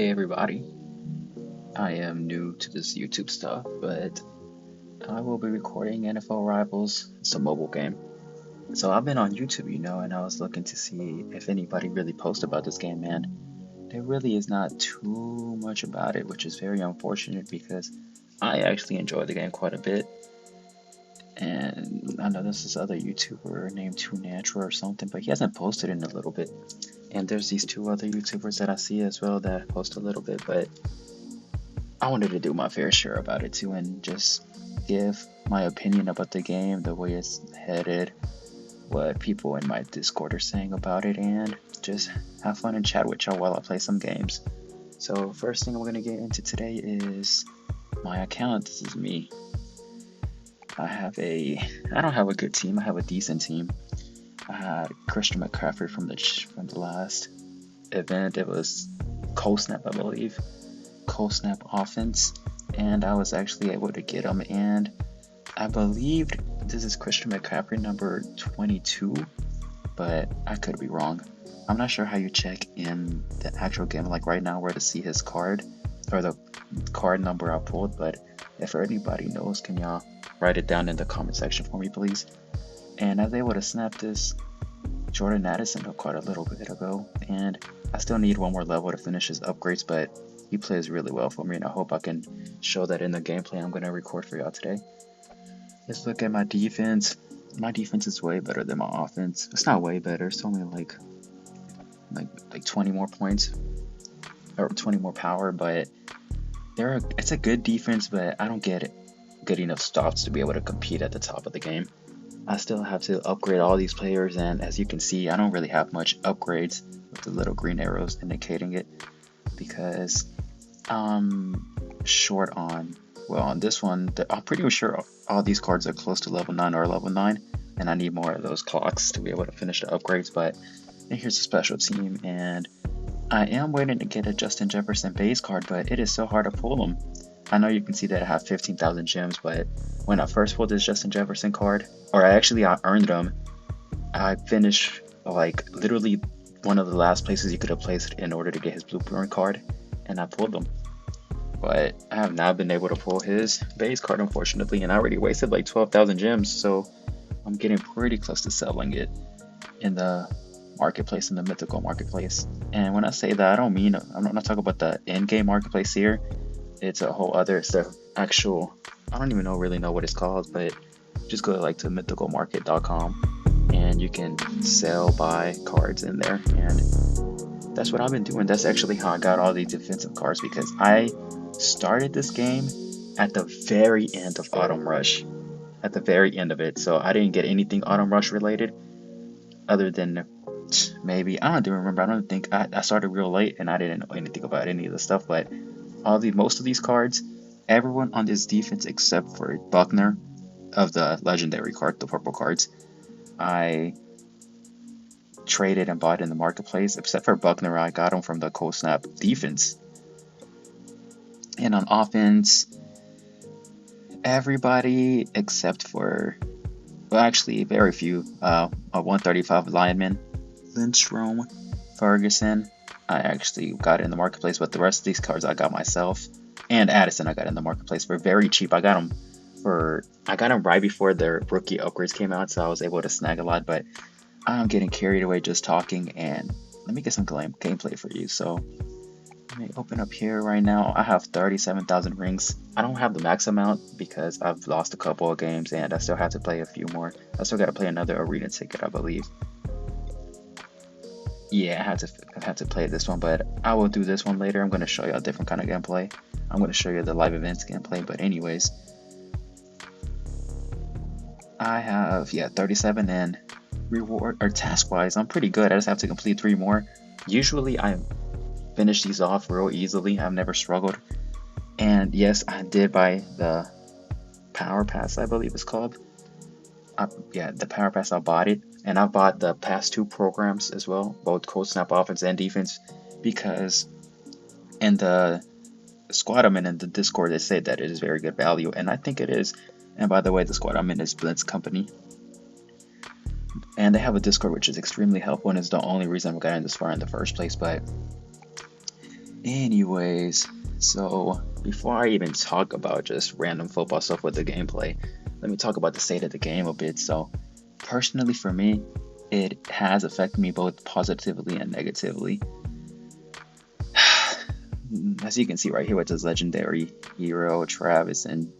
Hey everybody, I am new to this YouTube stuff, but I will be recording NFL Rivals. It's a mobile game. So I've been on YouTube, and I was looking to see if anybody really posts about this game, and there really is not too much about it, which is very unfortunate because I actually enjoy the game quite a bit. And I know there's this other YouTuber named Too Natural or something, but he hasn't posted in a little bit. And there's these two other YouTubers that I see as well that post a little bit, but I wanted to do my fair share about it too and just give my opinion about the game, the way it's headed, what people in my Discord are saying about it, and just have fun and chat with y'all while I play some games. So first thing we're going to get into today is my account. This is me. I don't have a good team, I have a decent team. I had Christian McCaffrey from the last event. It was cold snap, I believe. Cold snap offense, and I was actually able to get him, and I believed this is Christian McCaffrey number 22, but I could be wrong. I'm not sure how you check in the actual game, like right now, where to see his card or the card number I pulled, but if anybody knows, can y'all write it down in the comment section for me, please? And I was able to snap this Jordan Addison quite a little bit ago, and I still need one more level to finish his upgrades, but he plays really well for me, and I hope I can show that in the gameplay I'm going to record for y'all today. Let's look at my defense. My defense is way better than my offense. It's not way better. It's only like 20 more points or 20 more power, but it's a good defense, but I don't get good enough stops to be able to compete at the top of the game. I still have to upgrade all these players, and as you can see, I don't really have much upgrades with the little green arrows indicating it because I'm short on this one. I'm pretty sure all these cards are close to level 9 or level 9, and I need more of those clocks to be able to finish the upgrades. But here's a special team, and I am waiting to get a Justin Jefferson base card, but it is so hard to pull them. I know you can see that I have 15,000 gems, but when I first pulled this Justin Jefferson card, or I earned them, I finished like literally one of the last places you could have placed in order to get his blueprint card, and I pulled them. But I have not been able to pull his base card, unfortunately, and I already wasted like 12,000 gems, so I'm getting pretty close to selling it in the marketplace, in the mythical marketplace. And when I say that, I'm not talking about the in-game marketplace here. It's a whole other, it's the actual, I don't even really know what it's called, but just go to mythicalmarket.com and you can buy cards in there, and that's what I've been doing. That's actually how I got all these defensive cards, because I started this game at the very end of Autumn Rush, at the very end of it, so I didn't get anything Autumn Rush related other than maybe, I don't even remember. I don't think I started real late and I didn't know anything about any of the stuff, but most of these cards, everyone on this defense except for Buckner of the legendary card, the purple cards, I traded and bought in the marketplace. Except for Buckner, I got him from the cold snap defense. And on offense, everybody except for, well, actually very few, a 135 lineman, Lindstrom, Ferguson, I actually got in the marketplace, but the rest of these cards I got myself. And Addison I got in the marketplace for very cheap. I got him right before their rookie upgrades came out, so I was able to snag a lot, but I'm getting carried away just talking, and let me get some gameplay for you. So let me open up here right now. I have 37,000 rings. I don't have the max amount because I've lost a couple of games and I still have to play a few more. I still got to play another arena ticket, I believe. Yeah, I had to play this one, but I will do this one later. I'm going to show you a different kind of gameplay. I'm going to show you the live events gameplay, but anyways, I have 37, and reward or task wise I'm pretty good. I just have to complete 3 more. Usually I finish these off real easily. I've never struggled. And yes, I did buy the Power Pass, I believe it's called. The Power Pass, I bought it, and I bought the past 2 programs as well, both cold snap offense and defense, because in the squad I'm in the Discord, they say that it is very good value, and I think it is. And by the way, the squad I'm in is Blitz Company, and they have a Discord which is extremely helpful, and is the only reason I got in this far in the first place. But Anyways, so before I even talk about just random football stuff with the gameplay, let me talk about the state of the game a bit. So, personally, for me, it has affected me both positively and negatively. As you can see right here with this legendary hero, Travis and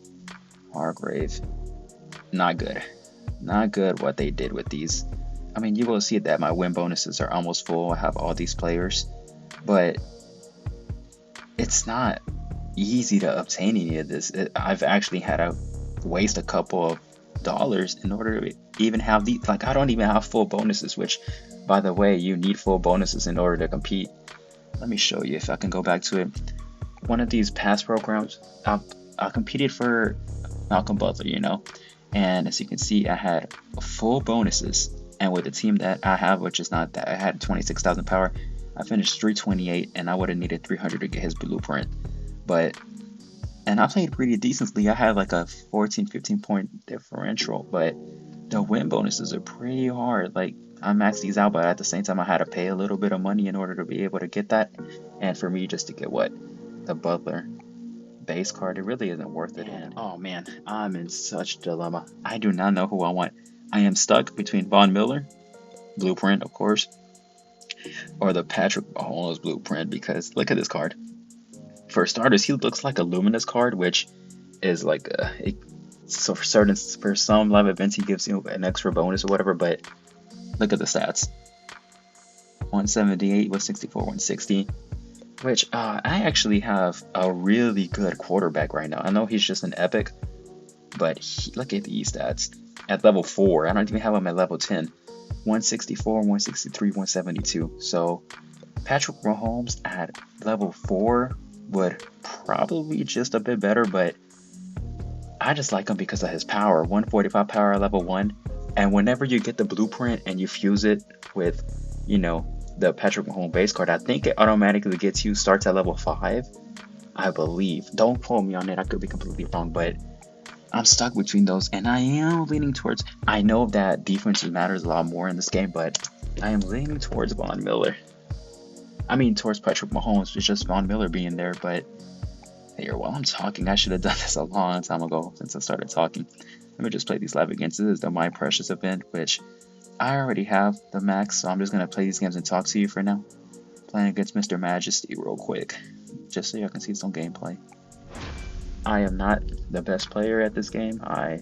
Hargrave, not good. Not good what they did with these. I mean, you will see that my win bonuses are almost full. I have all these players, but it's not easy to obtain any of this. I've actually had to waste a couple of dollars in order to even have these. Like, I don't even have full bonuses, which, by the way, you need full bonuses in order to compete. Let me show you if I can go back to it. One of these past programs, I competed for Malcolm Butler, and as you can see, I had full bonuses. And with the team that I have, which is not that, I had 26,000 power. I finished 328, and I would have needed 300 to get his blueprint. And I played pretty decently. I had like a 14, 15 point differential, but the win bonuses are pretty hard. Like, I maxed these out, but at the same time, I had to pay a little bit of money in order to be able to get that. And for me, just to get the Butler base card, it really isn't worth it. And oh man, I'm in such a dilemma. I do not know who I want. I am stuck between Von Miller, blueprint, of course, or the Patrick Mahomes blueprint, because look at this card. For starters, he looks like a Luminous card, which is like so for some live events he gives you an extra bonus or whatever, but look at the stats. 178, 164, 160, which I actually have a really good quarterback right now. I know he's just an epic, but look at these stats. At level 4, I don't even have him at level 10. 164, 163, 172. So Patrick Mahomes at level 4 would probably be just a bit better, but I just like him because of his power. 145 power at level 1. And whenever you get the blueprint and you fuse it with, the Patrick Mahomes base card, I think it automatically starts at level 5, I believe. Don't quote me on it, I could be completely wrong, but I'm stuck between those, and I am leaning towards, I know that defense matters a lot more in this game, but I am leaning towards Von Miller. I mean, towards Patrick Mahomes, it's just Von Miller being there, but here, while I'm talking, I should have done this a long time ago since I started talking. Let me just play these live against. This is the My Precious event, which I already have the max, so I'm just going to play these games and talk to you for now. Playing against Mr. Majesty real quick, just so y'all can see some gameplay. I am not the best player at this game. I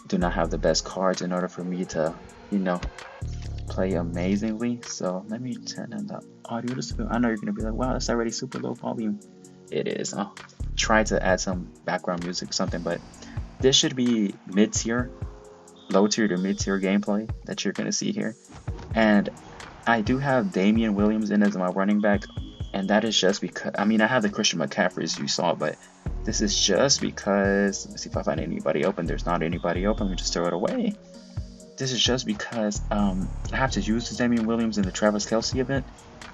do not have the best cards in order for me to, play amazingly. So let me turn on the audio just a bit. I know you're going to be like, wow, that's already super low volume. It is. I'll try to add some background music or something, but this should be mid-tier, low-tier to mid-tier gameplay that you're going to see here. And I do have Damian Williams in as my running back, and that is just because, I have the Christian McCaffrey as you saw, but this is just because, let's see if I find anybody open. There's not anybody open. Let me just throw it away. This is just because I have to use the Damian Williams in the Travis Kelce event,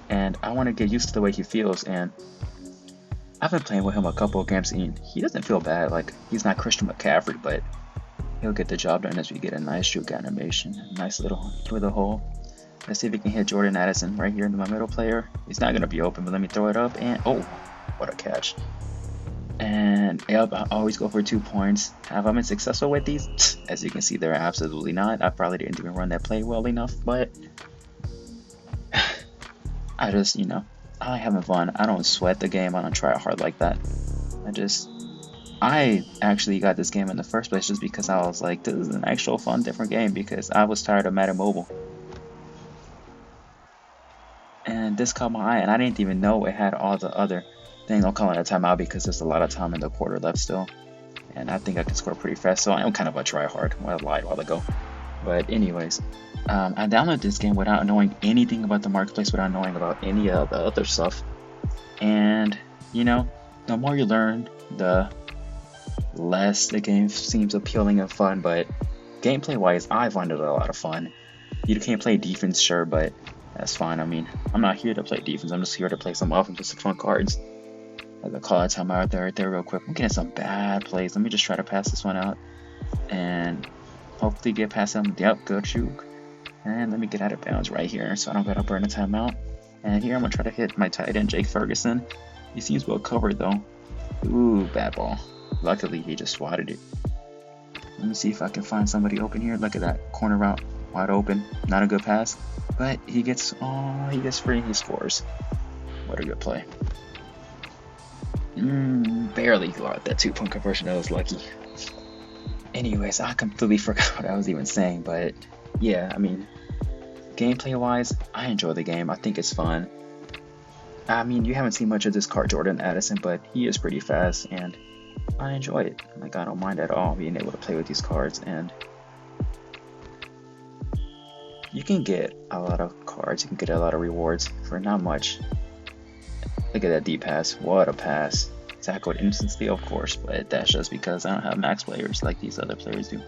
and I want to get used to the way he feels. And I've been playing with him a couple of games, and he doesn't feel bad. Like, he's not Christian McCaffrey, but he'll get the job done as we get a nice juke animation. A nice little through the hole. Let's see if we can hit Jordan Addison right here into my middle player. He's not going to be open, but let me throw it up, and oh, what a catch. And yep, I always go for 2 points. Have I been successful with these? As you can see, they're absolutely not. I probably didn't even run that play well enough, but I just, I like having fun. I don't sweat the game. I don't try hard like that. I actually got this game in the first place just because I was like, this is an actual fun, different game, because I was tired of Madden Mobile. And this caught my eye, and I didn't even know it had all the other things. I'm calling a timeout because there's a lot of time in the quarter left still. And I think I can score pretty fast, so I am kind of a try-hard. Well, I lied a while ago. But anyways, I downloaded this game without knowing anything about the marketplace, without knowing about any of the other stuff. And, the more you learn, the less the game seems appealing and fun. But gameplay-wise, I find it a lot of fun. You can't play defense, sure, but that's fine. I'm not here to play defense. I'm just here to play some offense with some fun cards. Like a call time out there right there real quick. I'm getting some bad plays. Let me just try to pass this one out. And hopefully get past him. Yep, good juke. And let me get out of bounds right here so I don't gotta burn a timeout. And here I'm gonna try to hit my tight end, Jake Ferguson. He seems well covered though. Ooh, bad ball. Luckily, he just swatted it. Let me see if I can find somebody open here. Look at that corner route, wide open. Not a good pass, but he gets free and he scores. What a good play. Barely got that 2-point conversion. That was lucky. Anyways, I completely forgot what I was even saying, but yeah, I mean, gameplay-wise, I enjoy the game. I think it's fun. I mean, you haven't seen much of this card, Jordan Addison, but he is pretty fast, and I enjoy it. Like, I don't mind at all being able to play with these cards, and you can get a lot of cards. You can get a lot of rewards for not much. Look at that deep pass. What a pass. Tackled instantly, of course, but that's just because I don't have max players like these other players do.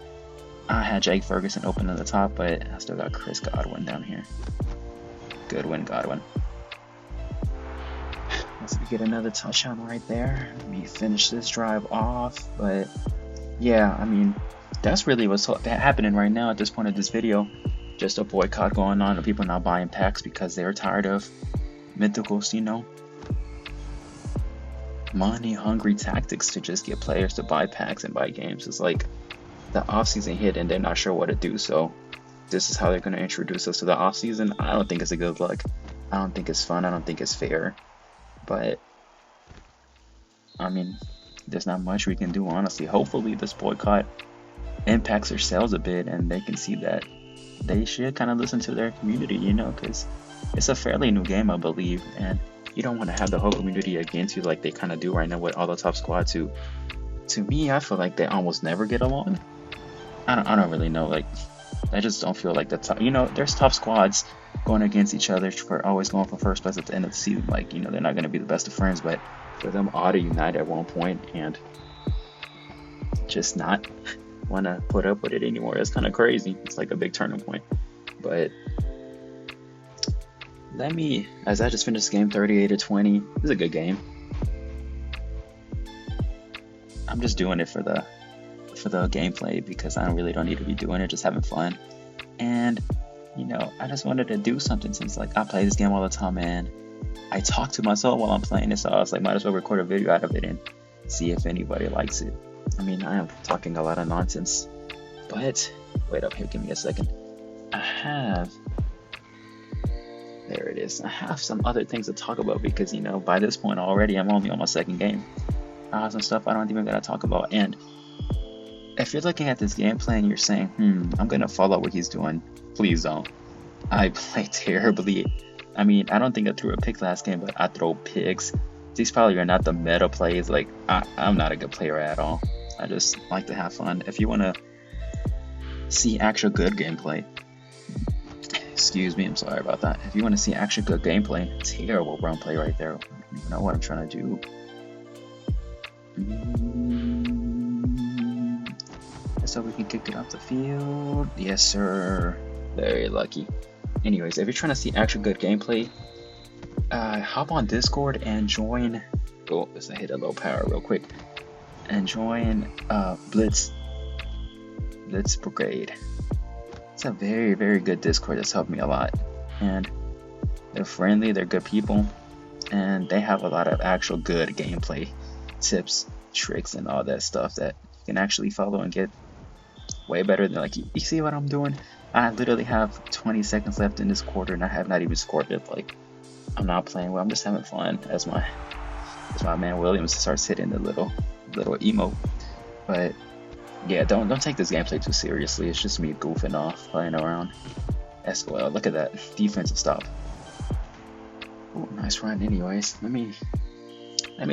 I had Jake Ferguson open at the top, but I still got Chris Godwin down here. Good win, Godwin. Let's get another touchdown right there. Let me finish this drive off. But yeah, I mean, that's really what's happening right now at this point of this video. Just a boycott going on of people not buying packs because they're tired of mythicals, you know. Money hungry tactics to just get players to buy packs and buy games. It's like the off-season hit and they're not sure what to do, so this is how they're going to introduce us to the off-season. I don't think it's a good look. I don't think it's fun. I don't think it's fair. But I mean, there's not much we can do, honestly. Hopefully this boycott impacts their sales a bit and they can see that they should kind of listen to their community, you know, because it's a fairly new game, I believe, and you don't want to have the whole community against you like they kind of do right now with all the top squads who, to me, I feel like they almost never get along. I don't really know, like, I just don't feel like the top, you know, there's top squads going against each other for always going for first place at the end of the season. Like, you know, they're not going to be the best of friends, but for them all to unite at one point and just not want to put up with it anymore, it's kind of crazy. It's like a big turning point. But let me, as I just finished this game 38-20, this is a good game. I'm just doing it for the gameplay because I really don't need to be doing it, just having fun. And you know, I just wanted to do something since like I play this game all the time and I talk to myself while I'm playing it, so I was like, might as well record a video out of it and see if anybody likes it. I mean, I am talking a lot of nonsense, but wait up here, give me a second. There it is. I have some other things to talk about because, you know, by this point already, I'm only on my second game. I have some stuff I don't even gotta talk about. And if you're looking at this gameplay and you're saying, I'm gonna follow what he's doing, please don't. I play terribly. I mean, I don't think I threw a pick last game, but I throw picks. These probably are not the meta plays. Like, I'm not a good player at all. I just like to have fun. If you want to see actual good gameplay, excuse me, I'm sorry about that. If you want to see actual good gameplay, terrible run play right there. I don't even know what I'm trying to do. So we can kick it off the field. Yes, sir. Very lucky. Anyways, if you're trying to see actual good gameplay, hop on Discord and join. Oh, let's hit a low power real quick. And join Blitz Brigade. It's a very, very good Discord that's helped me a lot. And they're friendly, they're good people, and they have a lot of actual good gameplay tips, tricks, and all that stuff that you can actually follow and get way better than, like, you see what I'm doing? I literally have 20 seconds left in this quarter and I have not even scored it. Like, I'm not playing well, I'm just having fun as my man Williams starts hitting the little emo. But yeah, don't take this gameplay too seriously. It's just me goofing off, playing around. SOL, look at that defensive stop. Oh, nice run. Anyways, let me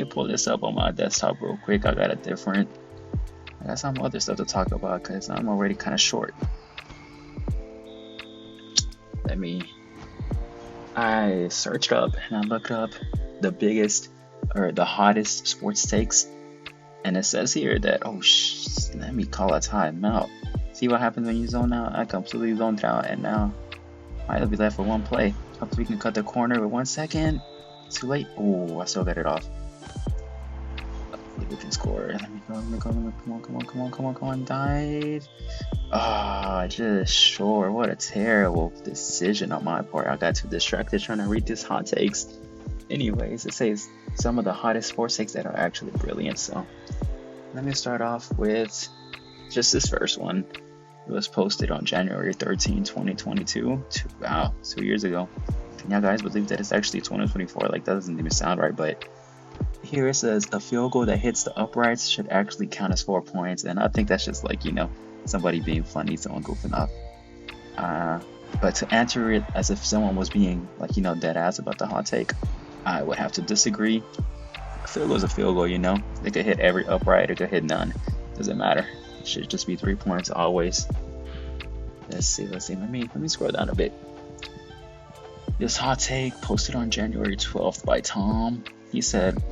pull this up on my desktop real quick. I got some other stuff to talk about because I'm already kind of short. I searched up and I looked up the biggest or the hottest sports takes, and it says here that, let me call a timeout. See what happens when you zone out? I completely zoned out, and now I'll be left with one play. Hopefully we can cut the corner with 1 second. Too late. Oh, I still got it off. Hopefully we can score. Let me go. Come on. Dive. Just sure. What a terrible decision on my part. I got too distracted trying to read these hot takes. Anyways, it says some of the hottest sports takes that are actually brilliant. So let me start off with just this first one. It was posted on January 13, 2022. Wow, 2 years ago. Can y'all guys believe that it's actually 2024? Like, that doesn't even sound right, but here it says a field goal that hits the uprights should actually count as 4 points, and I think that's just like, somebody being funny, someone goofing off. But to answer it as if someone was being like, dead ass about the hot take, I would have to disagree. A field goal is a field goal, They could hit every upright, it could hit none. Doesn't matter. It should just be 3 points always. Let's see. Let me scroll down a bit. This hot take posted on January 12th by Tom. He said,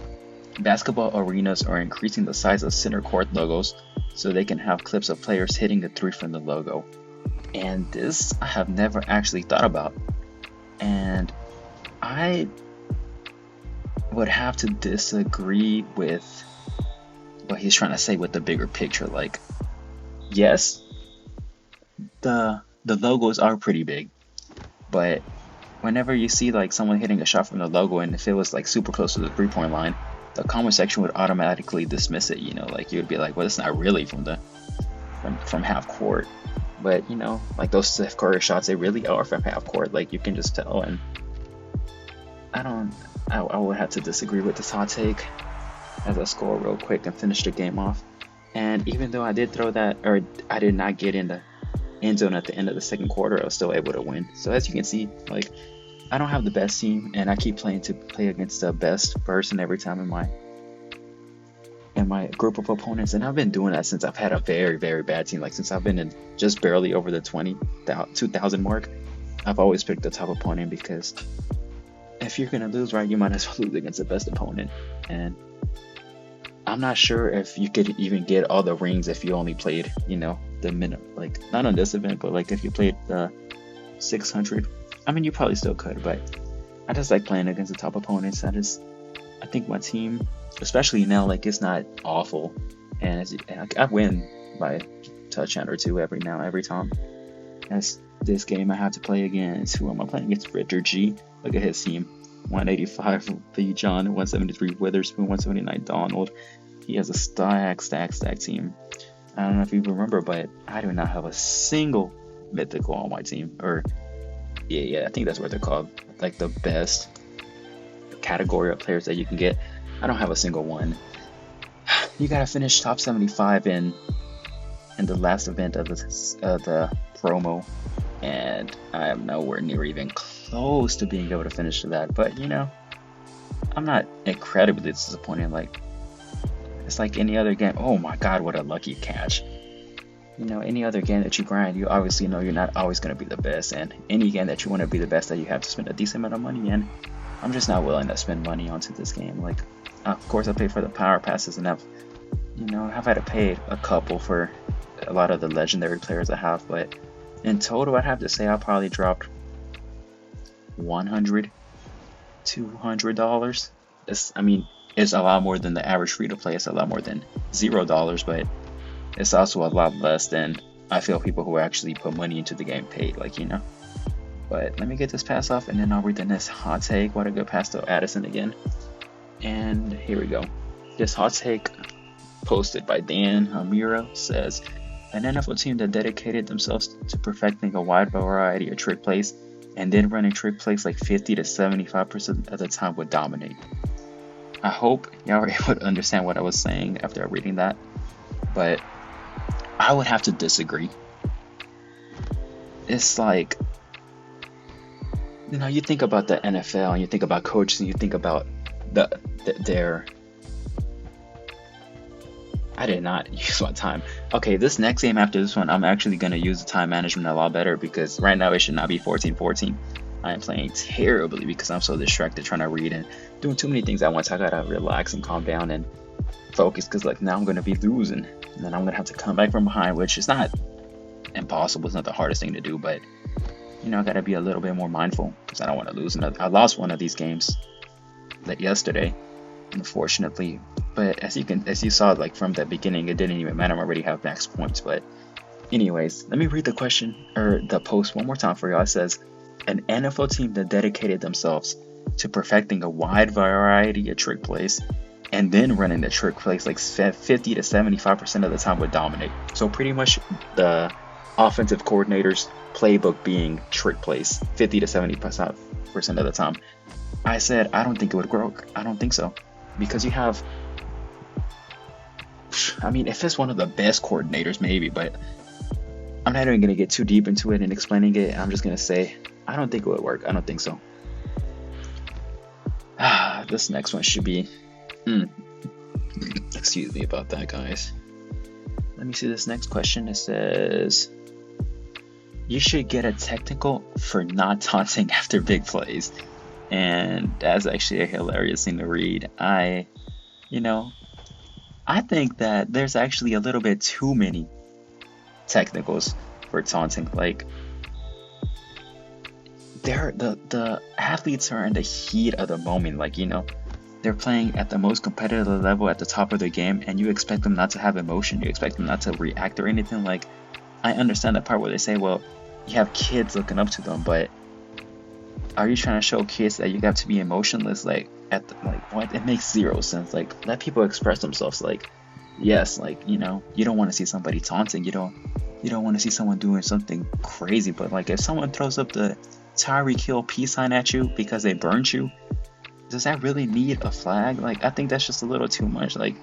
basketball arenas are increasing the size of center court logos so they can have clips of players hitting a three from the logo. And this I have never actually thought about. And I would have to disagree with what he's trying to say with the bigger picture. Like, yes, the logos are pretty big, but whenever you see like someone hitting a shot from the logo and if it was like super close to the 3-point line, the comment section would automatically dismiss it. Like you would be like, well, it's not really from half court. But like those Steph Curry shots, they really are from half court. Like you can just tell. And I would have to disagree with this hot take as I score real quick and finish the game off. And even though I did throw that, or I did not get in the end zone at the end of the second quarter, I was still able to win. So as you can see, like, I don't have the best team, and I keep playing to play against the best person every time in my group of opponents. And I've been doing that since I've had a very, very bad team. Like since I've been in just barely over the 2,000 mark, I've always picked the top opponent, because if you're gonna lose, right, you might as well lose against the best opponent. And I'm not sure if you could even get all the rings if you only played, the minimum, like not on this event, but like if you played the 600. I mean, you probably still could, but I just like playing against the top opponents. I think my team, especially now, like it's not awful, and I win by a touchdown or two every time. As this game I have to play against, who am I playing against? Richard G. Look at his team: 185 V. John, 173 Witherspoon, 179 Donald. He has a stack team. I don't know if you remember, but I do not have a single mythical on my team. Or yeah, I think that's what they're called, like the best category of players that you can get. I don't have a single one. You gotta finish top 75 in the last event of the promo, and I am nowhere near even close to being able to finish that. But I'm not incredibly disappointed. Like, it's like any other game. Oh my god, what a lucky catch. Any other game that you grind, you obviously know you're not always going to be the best. And any game that you want to be the best at, you have to spend a decent amount of money in. I'm just not willing to spend money onto this game. Like, of course, I pay for the power passes, and I've had to pay a couple for a lot of the legendary players I have. But in total, I'd have to say I probably dropped $100, $200. It's a lot more than the average free to play. It's a lot more than $0, but it's also a lot less than I feel people who actually put money into the game paid. But let me get this pass off, and then I'll read the next hot take. What a good pass to Addison again. And here we go. This hot take, posted by Dan Amira, says an NFL team that dedicated themselves to perfecting a wide variety of trick plays and then running trick plays like 50 to 75% of the time would dominate. I hope y'all were able to understand what I was saying after reading that, but I would have to disagree. It's like, you think about the NFL and you think about coaches and you think about their. I did not use my time. Okay, this next game after this one, I'm actually going to use the time management a lot better, because right now it should not be 14-14. I am playing terribly because I'm so distracted trying to read and doing too many things at once. I gotta relax and calm down and focus, because now I'm going to be losing, and then I'm going to have to come back from behind, which is not impossible. It's not the hardest thing to do, but I got to be a little bit more mindful, because I don't want to lose another. I lost one of these games yesterday, unfortunately, But as you saw, like from the beginning, it didn't even matter. I already have max points. But anyways, let me read the question or the post one more time for y'all. It says, an NFL team that dedicated themselves to perfecting a wide variety of trick plays and then running the trick plays like 50 to 75% of the time would dominate. So pretty much the offensive coordinator's playbook being trick plays 50 to 70% of the time. I said I don't think it would work. I don't think so. Because you have, I mean, if it's one of the best coordinators, maybe, but I'm not even going to get too deep into it and explaining it. I'm just going to say, I don't think it would work. I don't think so. This next one should be, excuse me about that, guys. Let me see this next question. It says, you should get a technical for not taunting after big plays. And that's actually a hilarious thing to read. I think that there's actually a little bit too many technicals for taunting. Like, the athletes are in the heat of the moment. Like, they're playing at the most competitive level at the top of their game, and you expect them not to have emotion. You expect them not to react or anything. Like, I understand the part where they say, well, you have kids looking up to them, but are you trying to show kids that you got to be emotionless? Like, what? It makes zero sense. Like, let people express themselves. Like, yes, like, you don't want to see somebody taunting. You don't want to see someone doing something crazy. But like, if someone throws up the Tyreek Hill peace sign at you because they burned you, does that really need a flag? Like, I think that's just a little too much. Like,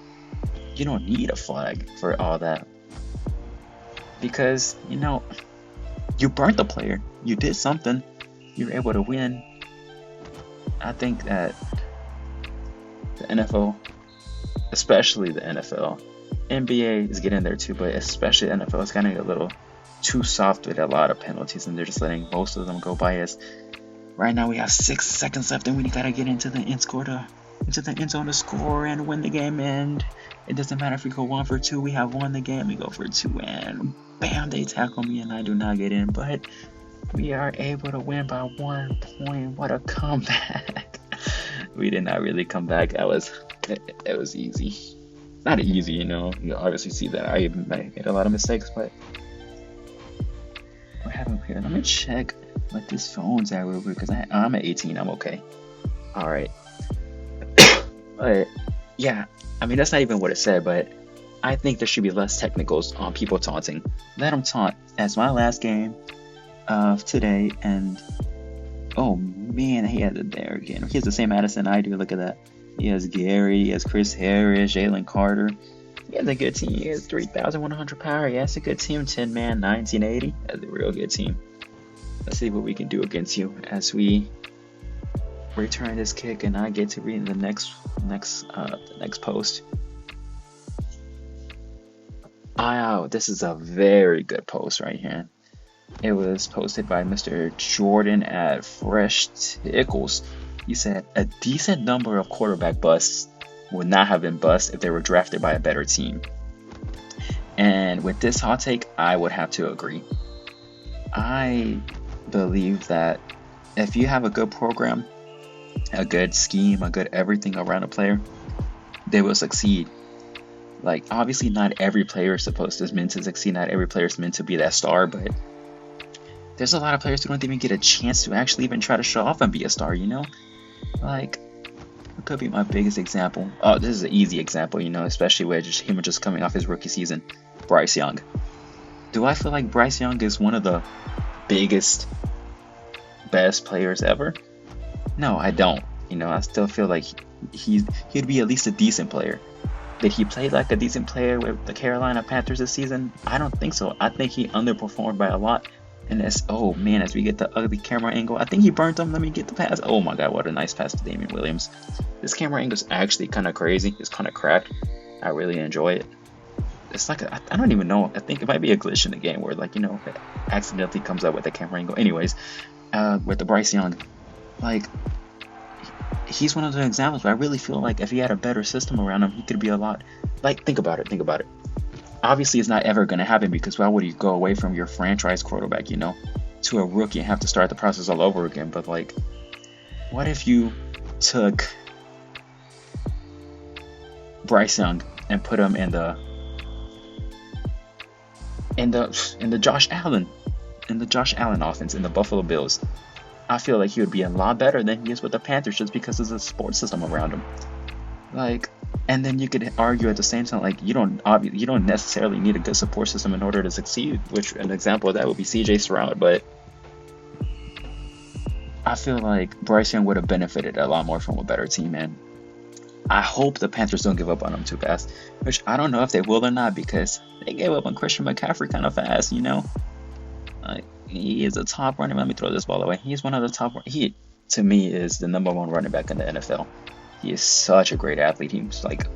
you don't need a flag for all that, because you burnt the player. You did something. You're able to win. I think that the NFL, especially the NFL, NBA is getting there too, but especially the NFL is getting a little too soft with a lot of penalties, and they're just letting most of them go by us. Right now we have 6 seconds left, and we gotta get into the end zone to score and win the game. And it doesn't matter if we go 1 for 2. We have won the game. We go for 2, and bam, they tackle me, and I do not get in. But we are able to win by 1 point. What a comeback! We did not really come back. It was easy. Not easy, You obviously see that I made a lot of mistakes, but what happened here? Let me check what this phone's at real quick, because I'm at 18. I'm okay. All right. But yeah, I mean, that's not even what it said, but I think there should be less technicals on people taunting. Let them taunt. That's my last game of today, and oh man, he has it there again. He has the same Addison I do. Look at that. He has Gary, he has Chris Harris, Jalen Carter. He has a good team. He has 3,100 power. Yeah, that's a good team. 10-man, 1980. That's a real good team. Let's see what we can do against you as we return this kick, and I get to read the next post. Wow, this is a very good post right here. It was posted by Mr. Jordan at Fresh Tickles. He said, a decent number of quarterback busts would not have been busts if they were drafted by a better team. And with this hot take, I would have to agree. I believe that if you have a good program, a good scheme, a good everything around a player, they will succeed. Like, obviously not every player is meant to succeed. Not every player is meant to be that star, but there's a lot of players who don't even get a chance to actually even try to show off and be a star, Like, it could be my biggest example. Oh, this is an easy example, especially with him just coming off his rookie season. Bryce Young. Do I feel like Bryce Young is one of the biggest, best players ever? No, I don't. I still feel like he'd be at least a decent player. Did he play like a decent player with the Carolina Panthers this season? I don't think so. I think he underperformed by a lot. And as we get the ugly camera angle, I think he burnt him. Let me get the pass. Oh my god, what a nice pass to Damian Williams. This camera angle is actually kind of crazy. It's kind of cracked. I really enjoy it. It's like, I don't even know. I think it might be a glitch in the game where, like, it accidentally comes up with the camera angle. Anyways, with the Bryce Young, like, he's one of the examples where I really feel like if he had a better system around him, he could be a lot. Like, think about it. Obviously, it's not ever going to happen, because why would you go away from your franchise quarterback, to a rookie and have to start the process all over again? But, like, what if you took Bryce Young and put him in the Josh Allen offense in the Buffalo Bills, I feel like he would be a lot better than he is with the Panthers just because of the support system around him. Like, and then you could argue at the same time, like, you don't necessarily need a good support system in order to succeed, which an example of that would be CJ Stroud, but I feel like Bryce Young would have benefited a lot more from a better team, and I hope the Panthers don't give up on him too fast, which I don't know if they will or not, because they gave up on Christian McCaffrey kind of fast, you know? Like, he is a top running. Let me throw this ball away. He's one of the top. He, to me, is the #1 running back in the NFL. He is such a great athlete. He's like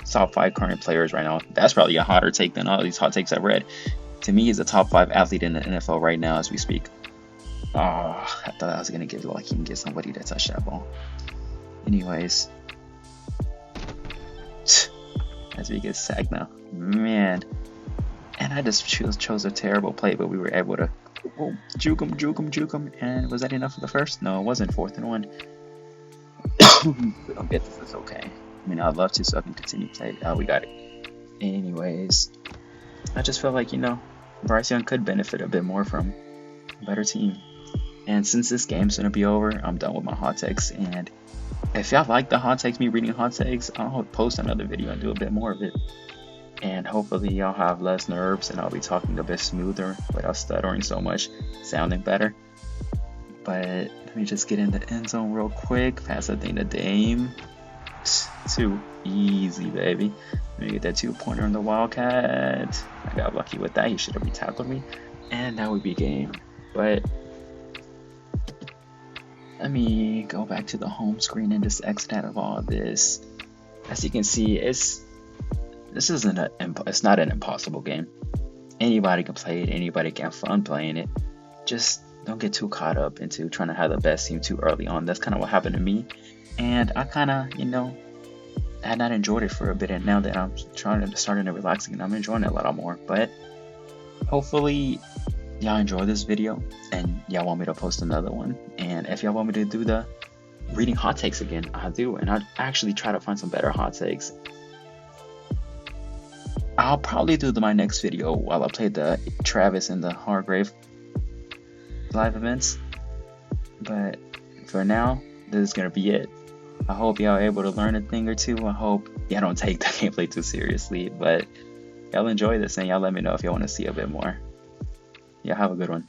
top 5 current players right now. That's probably a hotter take than all these hot takes I read. To me, he's a top 5 athlete in the NFL right now as we speak. Oh, I thought I was gonna get lucky and get somebody to touch that ball. Anyways, as we get sacked now, man. And I just chose a terrible play, but we were able to juke him. And was that enough for the first? No, it wasn't. 4th and 1. We don't get this. It's okay. I mean, I'd love to, so I can continue playing. Oh, we got it. Anyways, I just felt like, Bryce Young could benefit a bit more from a better team. And since this game's gonna be over, I'm done with my hot takes. And if y'all like the hot takes, me reading hot takes, I'll post another video and do a bit more of it. And hopefully y'all have less nerves and I'll be talking a bit smoother without stuttering so much, sounding better. But let me just get in the end zone real quick. Pass that thing to Dame. Too easy, baby. Let me get that 2-pointer on the Wildcat. I got lucky with that. He should have re-tackled me. And that would be game. But let me go back to the home screen and just exit out of all of this. As you can see, it's not an impossible game. Anybody can play it. Anybody can have fun playing it. Just don't get too caught up into trying to have the best team too early on. That's kind of what happened to me. And I kind of, had not enjoyed it for a bit. And now that I'm starting to relax again, I'm enjoying it a lot more. But hopefully y'all enjoy this video and y'all want me to post another one. And if y'all want me to do the reading hot takes again, I'll do. And I'll actually try to find some better hot takes. I'll probably do my next video while I play the Travis and the Hargrave live events. But for now, this is going to be it. I hope y'all are able to learn a thing or two. I hope y'all don't take the gameplay too seriously. But y'all enjoy this and y'all let me know if y'all want to see a bit more. Y'all have a good one.